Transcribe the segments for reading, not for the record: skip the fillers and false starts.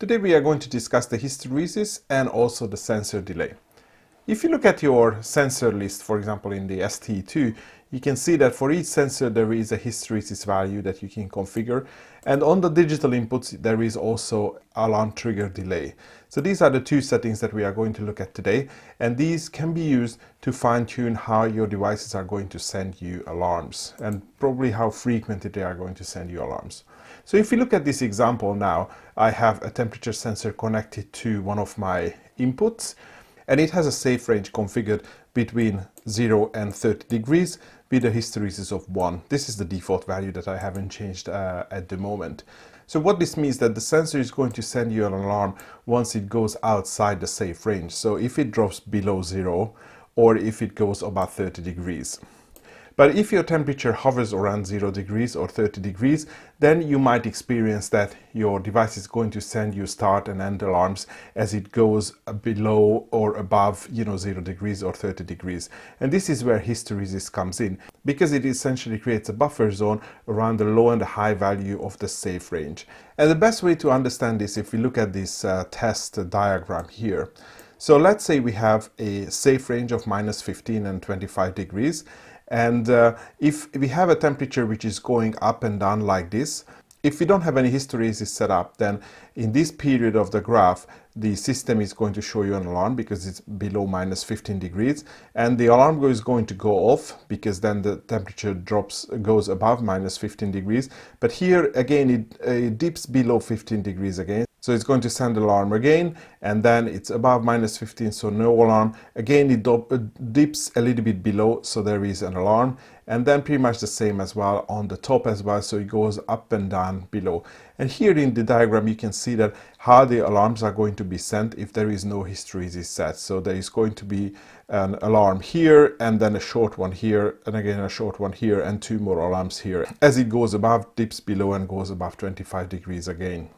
Today we are going to discuss the hysteresis and also the sensor delay. If you look at your sensor list, for example in the STE2, you can see that for each sensor there is a hysteresis value that you can configure, and on the digital inputs there is also alarm trigger delay. So these are the two settings that we are going to look at today, and these can be used to fine-tune how your devices are going to send you alarms and probably how frequently they are going to send you alarms. So if you look at this example now, I have a temperature sensor connected to one of my inputs, and it has a safe range configured between 0 and 30 degrees with a hysteresis of 1. This is the default value that I haven't changed at the moment. So what this means that the sensor is going to send you an alarm once it goes outside the safe range. So if it drops below 0 or if it goes above 30 degrees. But if your temperature hovers around 0 degrees or 30 degrees, then you might experience that your device is going to send you start and end alarms as it goes below or above 0 degrees or 30 degrees. And this is where hysteresis comes in, because it essentially creates a buffer zone around the low and the high value of the safe range. And the best way to understand this, if we look at this test diagram here. So let's say we have a safe range of -15 and 25 degrees. And if we have a temperature which is going up and down like this, if we don't have any hysteresis set up, then in this period of the graph, the system is going to show you an alarm because it's below -15 degrees, and the alarm is going to go off because then the temperature goes above -15 degrees. But here again it dips below 15 degrees again. So it's going to send alarm again, and then it's above -15, so no alarm. Again, it dips a little bit below, so there is an alarm. And then pretty much the same as well on the top as well, so it goes up and down below. And here in the diagram, you can see that how the alarms are going to be sent if there is no hysteresis set. So there is going to be an alarm here, and then a short one here, and again a short one here, and two more alarms here. As it goes above, dips below, and goes above 25 degrees again.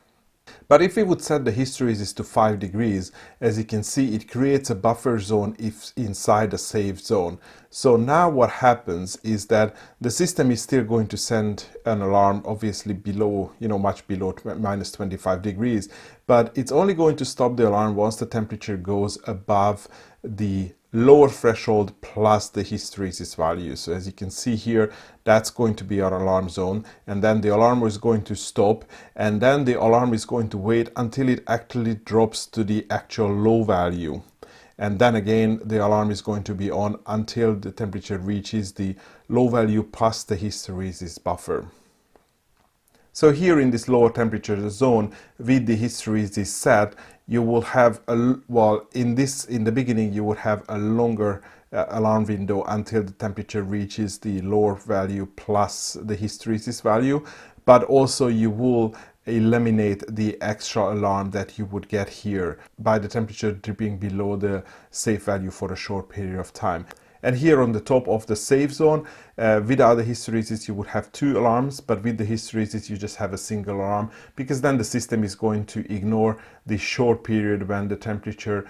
But if we would set the hysteresis to 5 degrees, as you can see, it creates a buffer zone if inside a safe zone. So now what happens is that the system is still going to send an alarm, obviously below, much below -25 degrees, but it's only going to stop the alarm once the temperature goes above the lower threshold plus the hysteresis value. So as you can see here, that's going to be our alarm zone, and then the alarm is going to stop, and then the alarm is going to wait until it actually drops to the actual low value. And then again, the alarm is going to be on until the temperature reaches the low value plus the hysteresis buffer. So here in this lower temperature zone, with the hysteresis set, you will have in the beginning you would have a longer alarm window until the temperature reaches the lower value plus the hysteresis value, but also you will eliminate the extra alarm that you would get here by the temperature dipping below the safe value for a short period of time. And here on the top of the safe zone, without the hysteresis, you would have two alarms, but with the hysteresis, you just have a single alarm, because then the system is going to ignore the short period when the temperature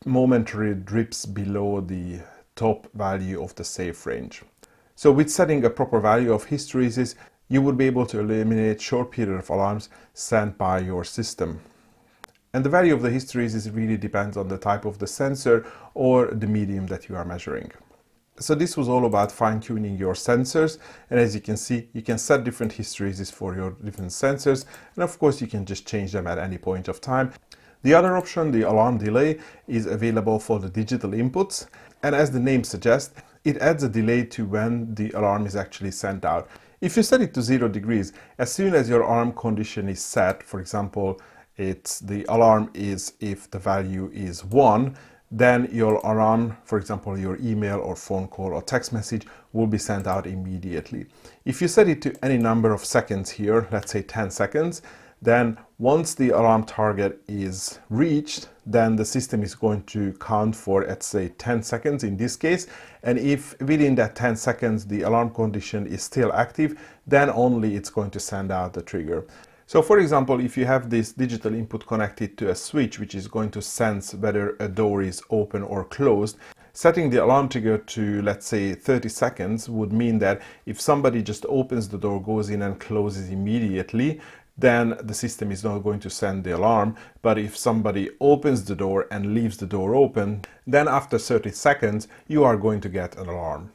momentarily dips below the top value of the safe range. So with setting a proper value of hysteresis, you would be able to eliminate short period of alarms sent by your system. And the value of the hysteresis really depends on the type of the sensor or the medium that you are measuring. So this was all about fine-tuning your sensors, and as you can see, you can set different hysteresis for your different sensors, and of course you can just change them at any point of time. The other option, the alarm delay, is available for the digital inputs, and as the name suggests, it adds a delay to when the alarm is actually sent out. If you set it to 0 degrees, as soon as your alarm condition is set, for example, the alarm is if the value is 1, then your alarm, for example, your email or phone call or text message, will be sent out immediately. If you set it to any number of seconds here, let's say 10 seconds, then once the alarm target is reached, then the system is going to count for, let's say, 10 seconds in this case. And if within that 10 seconds the alarm condition is still active, then only it's going to send out the trigger. So for example, if you have this digital input connected to a switch which is going to sense whether a door is open or closed, setting the alarm trigger to, let's say, 30 seconds would mean that if somebody just opens the door, goes in and closes immediately, then the system is not going to send the alarm. But if somebody opens the door and leaves the door open, then after 30 seconds you are going to get an alarm.